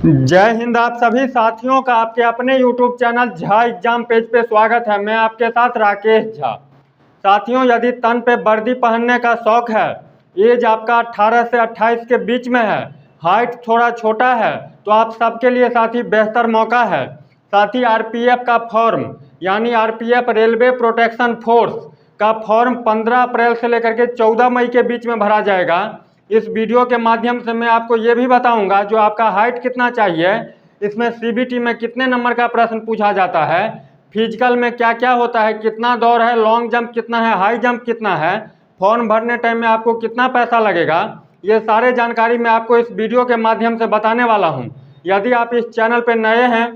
जय हिंद। आप सभी साथियों का आपके अपने YouTube channel Jha exam page पे स्वागत है। मैं आपके साथ राकेश झा। साथियों, यदि तन पे वर्दी पहनने का शौक है, एज आपका 18 से 28 के बीच में है, हाइट थोड़ा छोटा है, तो आप सबके लिए साथी बेहतर मौका है। साथी आरपीएफ का फॉर्म यानी आरपीएफ रेलवे प्रोटेक्शन फोर्स का फॉर्म 15 अप्रैल से लेकर के 14 मई के बीच में भरा जाएगा। इस वीडियो के माध्यम से मैं आपको ये भी बताऊंगा जो आपका हाइट कितना चाहिए, इसमें सीबीटी में कितने नंबर का प्रश्न पूछा जाता है, फिजिकल में क्या क्या होता है, कितना दौड़ है, लॉन्ग जंप कितना है, हाई जंप कितना है, फॉर्म भरने टाइम में आपको कितना पैसा लगेगा, ये सारे जानकारी मैं आपको इस वीडियो के माध्यम से बताने वाला हूँ। यदि आप इस चैनल पर नए हैं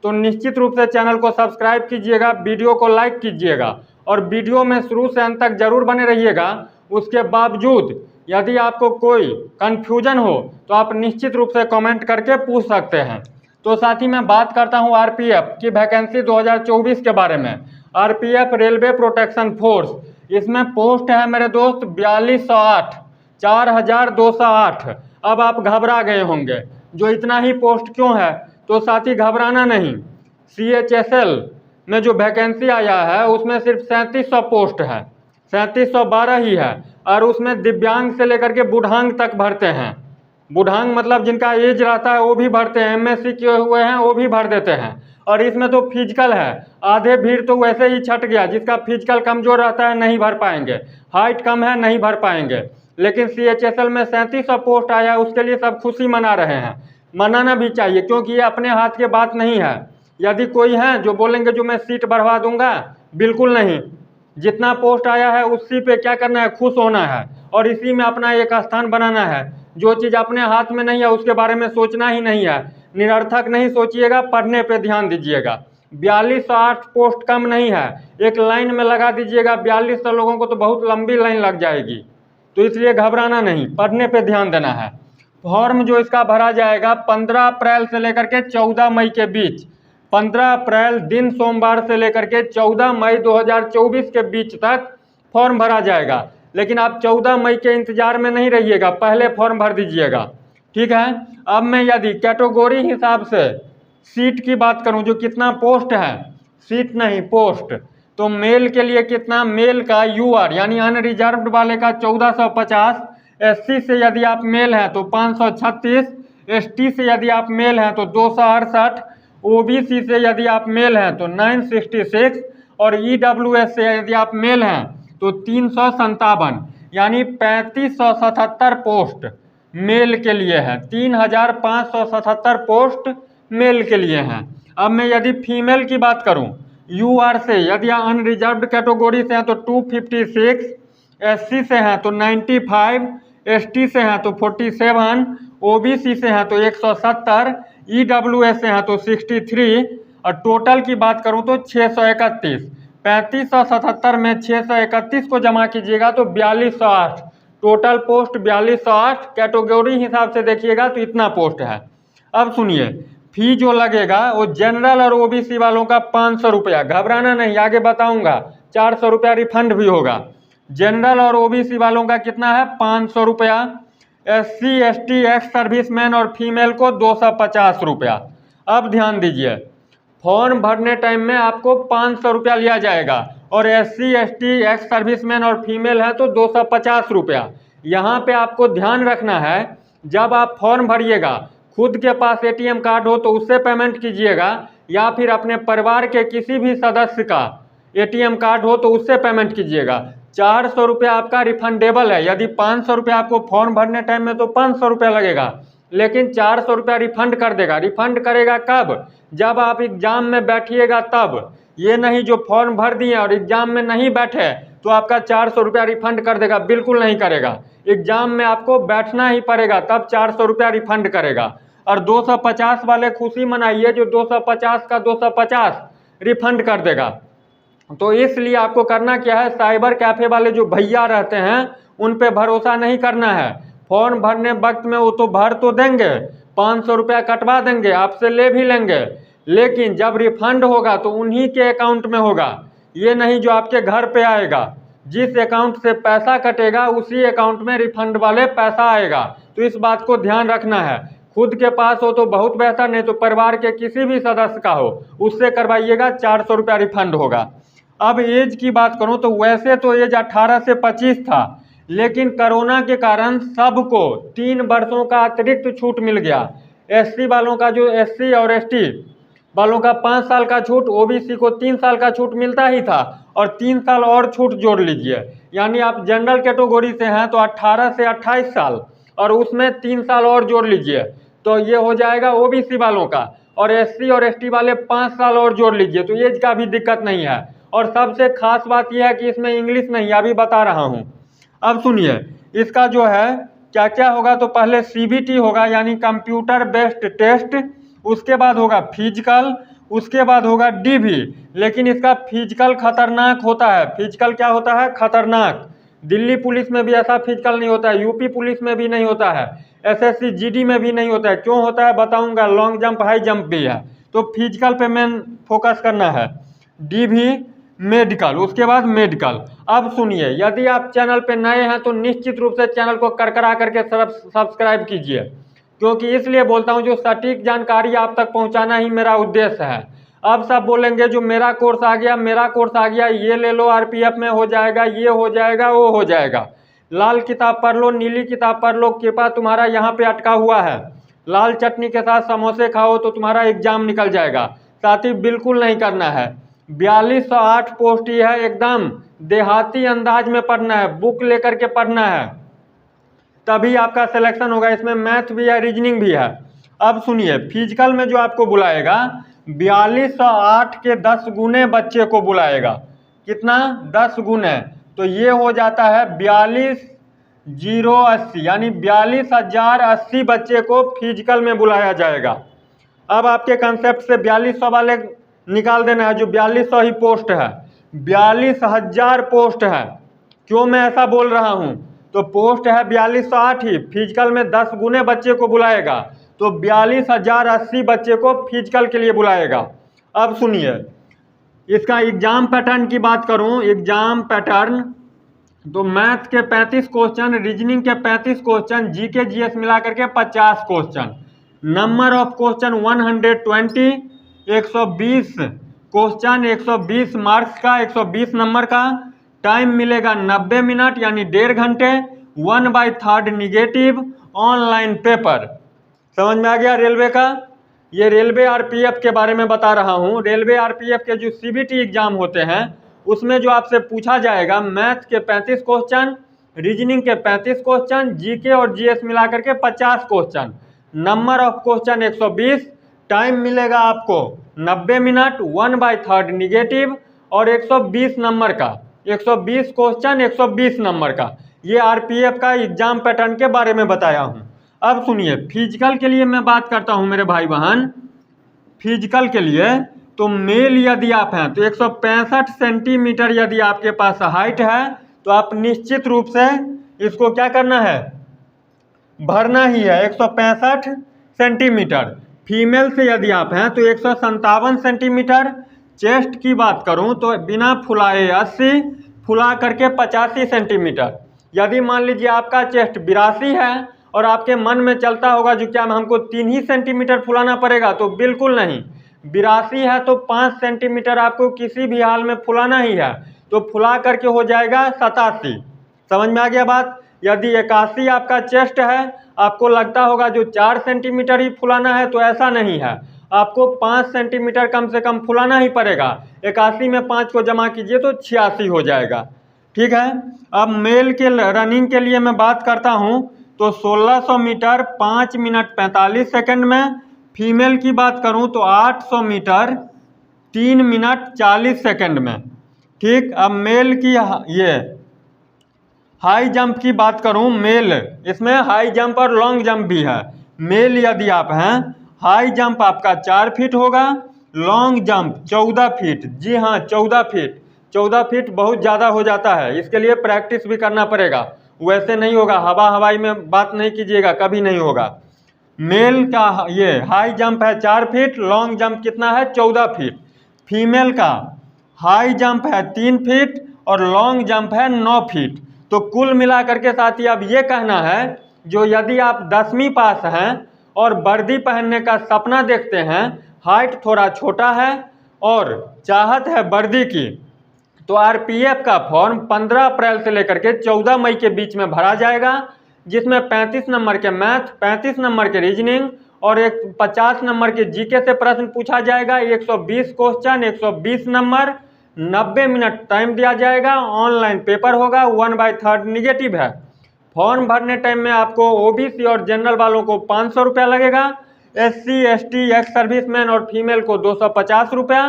तो निश्चित रूप से चैनल को सब्सक्राइब कीजिएगा, वीडियो को लाइक कीजिएगा और वीडियो में शुरू से अंत तक जरूर बने रहिएगा। उसके बावजूद यदि आपको कोई कन्फ्यूजन हो तो आप निश्चित रूप से कमेंट करके पूछ सकते हैं। तो साथ ही मैं बात करता हूं आरपीएफ की वैकेंसी 2024 के बारे में। आरपीएफ रेलवे प्रोटेक्शन फोर्स, इसमें पोस्ट है मेरे दोस्त 4208, 4208। अब आप घबरा गए होंगे जो इतना ही पोस्ट क्यों है, तो साथी घबराना नहीं। CHSL में जो वैकेंसी आया है उसमें सिर्फ 3700 पोस्ट है, 3712 ही है, और उसमें दिव्यांग से लेकर के बुढ़ांग तक भरते हैं। बुढ़ांग मतलब जिनका एज रहता है वो भी भरते हैं, MSc किए हुए हैं वो भी भर देते हैं। और इसमें तो फिजिकल है, आधे भीड़ तो वैसे ही छट गया, जिसका फिजिकल कमजोर रहता है नहीं भर पाएंगे, हाइट कम है नहीं भर पाएंगे। लेकिन CHSL में 3700 पोस्ट आया है, उसके लिए सब खुशी मना रहे हैं। मनाना भी चाहिए क्योंकि ये अपने हाथ की बात नहीं है। यदि कोई है जो बोलेंगे जो मैं सीट बढ़वा दूंगा, बिल्कुल नहीं। जितना पोस्ट आया है उसी पे क्या करना है, खुश होना है और इसी में अपना एक स्थान बनाना है। जो चीज़ अपने हाथ में नहीं है उसके बारे में सोचना ही नहीं है, निरर्थक नहीं सोचिएगा, पढ़ने पे ध्यान दीजिएगा। 4208 पोस्ट कम नहीं है, एक लाइन में लगा दीजिएगा 4200 लोगों को तो बहुत लंबी लाइन लग जाएगी। तो इसलिए घबराना नहीं, पढ़ने पे ध्यान देना है। फॉर्म जो इसका भरा जाएगा 15 अप्रैल से लेकर के 14 मई के बीच, 15 अप्रैल दिन सोमवार से लेकर के 14 मई 2024 के बीच तक फॉर्म भरा जाएगा। लेकिन आप 14 मई के इंतजार में नहीं रहिएगा, पहले फॉर्म भर दीजिएगा, ठीक है। अब मैं यदि कैटेगरी हिसाब से सीट की बात करूं, जो कितना पोस्ट है, सीट नहीं पोस्ट, तो मेल के लिए कितना, मेल का UR यानी अनरिजर्व्ड वाले का 1450, SC से यदि आप मेल हैं तो 536, ST से यदि आप मेल हैं तो 268, OBC से यदि आप मेल हैं तो 966 और EWS से यदि आप मेल हैं तो 357, यानी 3577 पोस्ट मेल के लिए है, 3577 पोस्ट मेल के लिए हैं। अब मैं यदि फीमेल की बात करूं, UR से यदि अनरिजर्व्ड कैटेगरी से हैं तो 256, SC से हैं तो 95, ST से हैं तो 47, OBC से हैं तो 170, EWS से हैं तो 63 और टोटल की बात करूं तो 631। 3577 में 631 को जमा कीजिएगा तो 4208, टोटल पोस्ट 4208। कैटेगरी हिसाब से देखिएगा तो इतना पोस्ट है। अब सुनिए, फी जो लगेगा वो जनरल और OBC वालों का 500 रुपया, घबराना नहीं, आगे बताऊंगा। 400 रुपया रिफंड भी होगा। जनरल और OBC वालों का कितना है, 500 रुपया। SC ST एक्स सर्विसमैन और फीमेल को 250 रुपया। अब ध्यान दीजिए, फॉर्म भरने टाइम में आपको 500 रुपया लिया जाएगा और SC ST एक्स सर्विसमैन और फीमेल है तो 250 रुपया। यहाँ पे आपको ध्यान रखना है, जब आप फॉर्म भरिएगा खुद के पास ATM कार्ड हो तो उससे पेमेंट कीजिएगा, या फिर अपने परिवार के किसी भी सदस्य का ATM कार्ड हो तो उससे पेमेंट कीजिएगा। 400 रुपया आपका रिफंडेबल है। यदि 500 रुपया आपको फॉर्म भरने टाइम में तो 500 रुपया लगेगा, लेकिन 400 रुपया रिफंड कर देगा। रिफंड करेगा कब, जब आप एग्जाम में बैठिएगा तब। ये नहीं जो फॉर्म भर दिए और एग्जाम में नहीं बैठे तो आपका 400 रुपया रिफंड कर देगा, बिल्कुल नहीं करेगा। एग्जाम में आपको बैठना ही पड़ेगा तब 400 रुपया रिफंड करेगा। और 250 वाले खुशी मनाइए जो 250 का 250 रिफंड कर देगा। तो इसलिए आपको करना क्या है, साइबर कैफ़े वाले जो भैया रहते हैं उन पे भरोसा नहीं करना है। फॉर्म भरने वक्त में वो तो भर तो देंगे, 500 रुपया कटवा देंगे, आपसे ले भी लेंगे, लेकिन जब रिफंड होगा तो उन्हीं के अकाउंट में होगा, ये नहीं जो आपके घर पे आएगा। जिस अकाउंट से पैसा कटेगा उसी अकाउंट में रिफंड वाले पैसा आएगा। तो इस बात को ध्यान रखना है। खुद के पास हो तो बहुत बेहतर, नहीं तो परिवार के किसी भी सदस्य का हो उससे करवाइएगा, 400 रुपया रिफंड होगा। अब एज की बात करूं तो वैसे तो एज 18 से 25 था, लेकिन कोरोना के कारण सबको 3 वर्षों का अतिरिक्त छूट मिल गया। एससी वालों का जो एससी और एसटी वालों का 5 साल का छूट, ओबीसी को 3 साल का छूट मिलता ही था, और 3 साल और छूट जोड़ लीजिए, यानी आप जनरल कैटेगरी से हैं तो 18 से 28 साल और उसमें 3 साल और जोड़ लीजिए तो ये हो जाएगा ओबीसी वालों का, और एससी और एसटी वाले 5 साल और जोड़ लीजिए तो एज का भी दिक्कत नहीं है। और सबसे खास बात यह है कि इसमें इंग्लिश नहीं, अभी बता रहा हूँ। अब सुनिए, इसका जो है क्या क्या होगा, तो पहले सीबीटी होगा यानी कंप्यूटर बेस्ड टेस्ट, उसके बाद होगा फिजिकल, उसके बाद होगा डीवी। लेकिन इसका फिजिकल खतरनाक होता है। फिजिकल क्या होता है? खतरनाक। दिल्ली पुलिस में भी ऐसा फिजिकल नहीं होता है, यूपी पुलिस में भी नहीं होता है, एसएससी जीडी में भी नहीं होता है। क्यों होता है बताऊंगा। लॉन्ग जंप हाई जंप भी है, तो फिजिकल पे मेन फोकस करना है। डीवी मेडिकल, उसके बाद मेडिकल। अब सुनिए, यदि आप चैनल पे नए हैं तो निश्चित रूप से चैनल को करकरा करके सब्सक्राइब कीजिए, क्योंकि इसलिए बोलता हूँ जो सटीक जानकारी आप तक पहुँचाना ही मेरा उद्देश्य है। अब सब बोलेंगे जो मेरा कोर्स आ गया, मेरा कोर्स आ गया, ये ले लो आरपीएफ में हो जाएगा, ये हो जाएगा, वो हो जाएगा। लाल किताब पढ़ लो, नीली किताब पढ़ लो, कृपा तुम्हारा यहाँ पे अटका हुआ है। लाल चटनी के साथ समोसे खाओ तो तुम्हारा एग्जाम निकल जाएगा। साथी बिल्कुल नहीं करना है। 4208 पोस्ट ही है, एकदम देहाती अंदाज में पढ़ना है, बुक लेकर के पढ़ना है, तभी आपका सिलेक्शन होगा। इसमें मैथ भी है, रीजनिंग भी है। अब सुनिए, फिजिकल में जो आपको बुलाएगा 4208 के 10 गुने बच्चे को बुलाएगा। कितना? 10 गुने, तो ये हो जाता है 42080, यानी 42,080 बच्चे को फिजिकल में बुलाया जाएगा। अब आपके कंसेप्ट से 4200 वाले निकाल देना है, जो 4200 ही पोस्ट है। 42,000 पोस्ट है। क्यों मैं ऐसा बोल रहा हूँ? तो पोस्ट है 4208 ही, फिजिकल में 10 गुने बच्चे को बुलाएगा, तो 42,080 बच्चे को फिजिकल के लिए बुलाएगा। अब सुनिए, इसका एग्जाम पैटर्न की बात करूं, एग्जाम पैटर्न तो मैथ के 35 क्वेश्चन, रीजनिंग के 35 क्वेश्चन, जीके जीएस मिला करके 50 question, number of question 120, 120 question, 120 marks का, 120 नंबर का। टाइम मिलेगा 90 मिनट यानी 1.5 घंटे। 1/3 निगेटिव ऑनलाइन पेपर। समझ में आ गया रेलवे का? ये रेलवे आरपीएफ के बारे में बता रहा हूँ। रेलवे आरपीएफ के जो सीबीटी एग्जाम होते हैं उसमें जो आपसे पूछा जाएगा, मैथ के 35 क्वेश्चन, रीजनिंग के 35 क्वेश्चन, जीके और जीएस मिला करके 50 question, number of question 120, time मिलेगा आपको 90 मिनट, 1/3 निगेटिव और 120 नंबर का, 120 क्वेश्चन, 120 नंबर का। ये आरपीएफ का एग्जाम पैटर्न के बारे में बताया हूँ। अब सुनिए, फिजिकल के लिए मैं बात करता हूँ मेरे भाई बहन। फिजिकल के लिए तो मेल यदि आप हैं तो 165 सेंटीमीटर यदि आपके पास हाइट है तो आप निश्चित रूप से इसको क्या करना है? भरना ही है, 165 सेंटीमीटर। फीमेल से यदि आप हैं तो 157 सेंटीमीटर। चेस्ट की बात करूं तो बिना फुलाए 80, फुला करके 85 सेंटीमीटर। यदि मान लीजिए आपका चेस्ट 82 है और आपके मन में चलता होगा जो क्या हमको 3 ही सेंटीमीटर फुलाना पड़ेगा, तो बिल्कुल नहीं। 82 है तो 5 सेंटीमीटर आपको किसी भी हाल में फुलाना ही है, तो फुला करके हो जाएगा 87। समझ में आ गया बात? यदि 81 आपका चेस्ट है, आपको लगता होगा जो 4 सेंटीमीटर ही फुलाना है, तो ऐसा नहीं है, आपको 5 सेंटीमीटर कम से कम फुलाना ही पड़ेगा। 81 में 5 को जमा कीजिए तो 86 हो जाएगा। ठीक है। अब मेल के रनिंग के लिए मैं बात करता हूँ तो 1600 मीटर 5 मिनट 45 सेकंड में। फीमेल की बात करूं तो 800 मीटर 3 मिनट 40 सेकंड में। ठीक। अब मेल की ये हाई जंप की बात करूं, मेल इसमें हाई जंप और लॉन्ग जंप भी है। मेल यदि आप हैं, हाई जंप आपका 4 फीट होगा, लॉन्ग जंप 14 फीट। जी हाँ, 14 फीट। 14 फीट बहुत ज़्यादा हो जाता है, इसके लिए प्रैक्टिस भी करना पड़ेगा, वैसे नहीं होगा। हवाई में बात नहीं कीजिएगा, कभी नहीं होगा। मेल का ये हाई जंप है 4 फीट, लॉन्ग जंप कितना है? 14 फीट। फीमेल का हाई जंप है 3 फीट और लॉन्ग जंप है 9 फीट। तो कुल मिला करके साथी अब ये कहना है, जो यदि आप 10वीं पास हैं और वर्दी पहनने का सपना देखते हैं, हाइट थोड़ा छोटा है और चाहत है वर्दी की, तो आरपीएफ का फॉर्म 15 अप्रैल से लेकर के 14 मई के बीच में भरा जाएगा, जिसमें 35 नंबर के मैथ, 35 नंबर के रीजनिंग और 50 नंबर के जीके से प्रश्न पूछा जाएगा। 120 क्वेश्चन, 120 नंबर, 90 मिनट टाइम दिया जाएगा। ऑनलाइन पेपर होगा, 1/3 निगेटिव है। फॉर्म भरने टाइम में आपको ओबीसी और जनरल वालों को 500 रुपया लगेगा, एससी, एसटी, एक्स सर्विसमैन और फीमेल को 250 रुपया।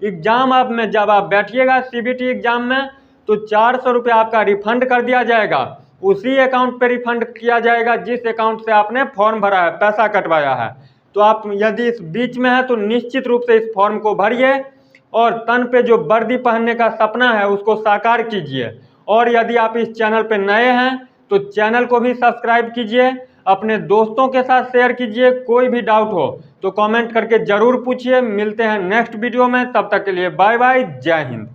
एग्जाम आप में जब आप बैठिएगा सीबीटी एग्जाम में तो 400 रुपया आपका रिफंड कर दिया जाएगा। उसी अकाउंट पे रिफंड किया जाएगा जिस अकाउंट से आपने फॉर्म भरा है, पैसा कटवाया है। तो आप यदि इस बीच में है तो निश्चित रूप से इस फॉर्म को भरिए और तन पे जो वर्दी पहनने का सपना है उसको साकार कीजिए। और यदि आप इस चैनल पे नए हैं तो चैनल को भी सब्सक्राइब कीजिए, अपने दोस्तों के साथ शेयर कीजिए। कोई भी डाउट हो तो कमेंट करके ज़रूर पूछिए। मिलते हैं नेक्स्ट वीडियो में, तब तक के लिए बाय बाय, जय हिंद।